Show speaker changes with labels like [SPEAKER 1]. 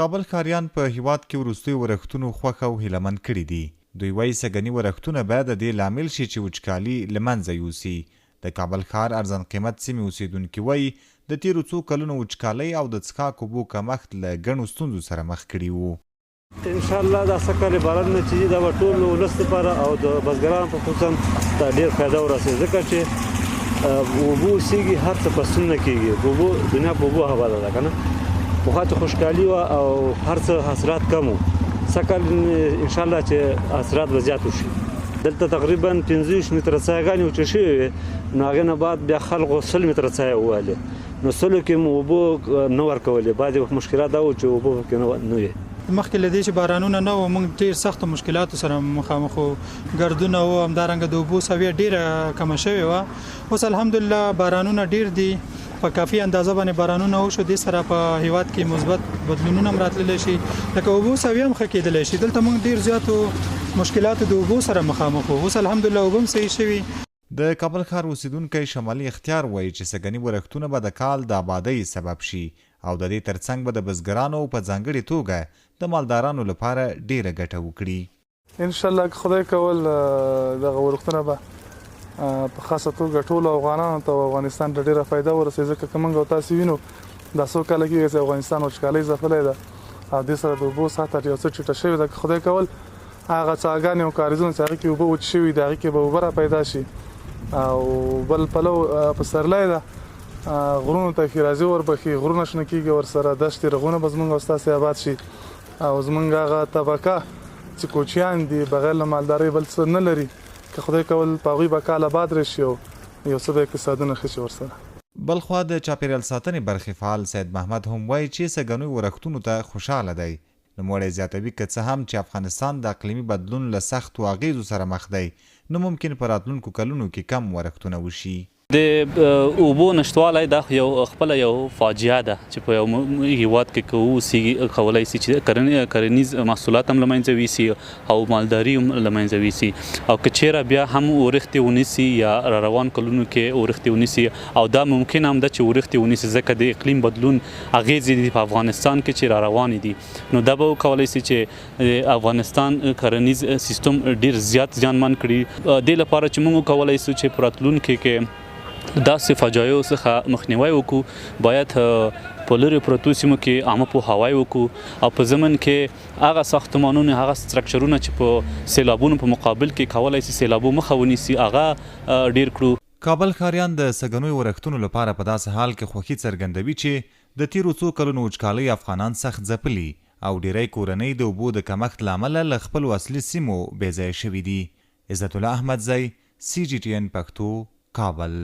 [SPEAKER 1] کابل ښاریان په هیواد کې وروستیو ورښتونو خوښ او هیلهمند کړي دي. دوی وایي سږني ورښتونه به د دې لامل شي چې وچکالي له منځه یوسي. د کابل ښار ارزان قیمت سیمې اوسیدونکي وایي د تیرو څو کلونو وچکالۍ او د څښاک اوبو کمښت له ګڼو ستونزو سره مخ کړي وو.
[SPEAKER 2] انشاءالله دا سږ کال عبارت نه چې دا به ټول ولس لپاره او د بزګرانو په خصوصا ته ډېر فایده ورسوي، ځکه چې اوبه اوسېږي هر څه په ستون نه کېږي. اوبو دنیا په اوبو حواله ده که نه. پخوا چې خوشحالي وه او هر څه حاصلات کم وو. سږ کال انشاءالله چې حاصلات به زیات وشي. دلته تقریبا 25 متره څاګانې وچې شوې وې، نو هغې نه بعد بیا خلکو 100 متره څاه ووهلې، نو 100 کې مو اوبه نه ورکولې. بعضې مشکلات دا وو چې اوبه پکې نه وې.
[SPEAKER 3] مخکې له دې چې بارانونه نه وو، موږ ډېر سختو مشکلاتو سره مخامخ وو. ګردونه وو، همدارنګه د اوبو سویه ډېره کمه شوې وه. اوس الحمدلله بارانونه ډېر دي، په کافي اندازه باندې بارانونه وشو. دې سره په هیواد کې مثبت بدلونونه هم راتللی شي، لکه اوبو سویه هم ښه کېدلی شي. دلته موږ ډېر زیاتو مشکلاتو د اوبو سره مخامخ وو. اوس الحمدلله اوبه هم صحیح شوي.
[SPEAKER 1] د کابل ښار اوسیدونکی شمالي اختیار وایي چې سږني ورښتونه به د کال د آبادۍ سبب شي او د دې ترڅنګ به د بزګرانو په ځانګړې توګه د مالدارانو لپاره ډیره ګټه وکړي.
[SPEAKER 4] انشاءالله که خدای کول دغه ورښتونه به په خاصه توګه ټولو افغانانو ته افغانستان ته ډیره فایده ورسوي، ځکه که موږ او تاسو وینو دا څو کاله کېږي چې افغانستان وچکالۍ ځپلی ده او دې سره د اوبو سطحه یو څه ټیټه شوې ده. که خدای کول هغه څاګانې او کاریزونه چې هغې کې اوبه وچې شوي دي هغې کې به اوبه را پیدا شي. او بل پلو پسرلی ده، غرونو ته ښېرازي وربخي، غرونه شنه کېږي، ورسره دښتې رغونه به زموږ او ستاسې آباد شي. او زموږ هغه طبقه چې کوچیان دي بغیر له مالدارۍ بل څه نه لري، که خدای کول په هغوی به کال آباد راشي او یو څه به اقتصادونه ښه شي ورسره.
[SPEAKER 1] بلخوا د چاپیریال ساتنې برخې فعال سید محمد هم وایي چې سږنیو ورښتونو ته خوشحاله دی. نوموړی زیاتوي که څه هم چې افغانستان د اقلیمي بدلون له سختو اغیزو سره مخ دی، نو ممکن په راتلونکو کلونو کې کم ورښتونه وشي.
[SPEAKER 5] د اوبو نشتوالی دا یو خپله یو فاجعه ده چې په یو هیواد کې که اوسېږي کولی شي چې کرنیز محصولات هم له منځه ویسي او مالداري هم له منځه ویسي. او که چیرې بیا هم ورښتې ونیسي یا را روان کلونو کې ورښتې ونیسي، او دا ممکن هم ده چې ورښتې ونیسي ځکه د اقلیم بدلون اغیزې دي په افغانستان کې چې را روانې دي، نو دا به وکولی شي چې د افغانستان کرنیز سیستم ډېر زیات زیانمن کړي. دې لپاره چې موږ وکولی شو چې په راتلونکي کې داسې فجایعو څخه مخنیوی وکړو، باید په لرې پرتو سیمو کې عامه پوهاوی وکړو او په ضمن کې هغه ساختمانونه، هغه سټرکچرونه چې په سیلابونو په مقابل کې کولی شي سیلابو مخه ونیسي، هغه ډېر کړو.
[SPEAKER 1] کابل ښاریان د سږنیو ورښتونو لپاره په داسې حال کې خوښي څرګندوي چې د تیرو څو کلونو وچکالۍ افغانان سخت ځپلي او ډیری کورنۍ د اوبو د کمښت له امله له خپلو اصلي سیمو بې ځایه شوي دي. عزت الله احمدزی، CGTN پښتو، کابل.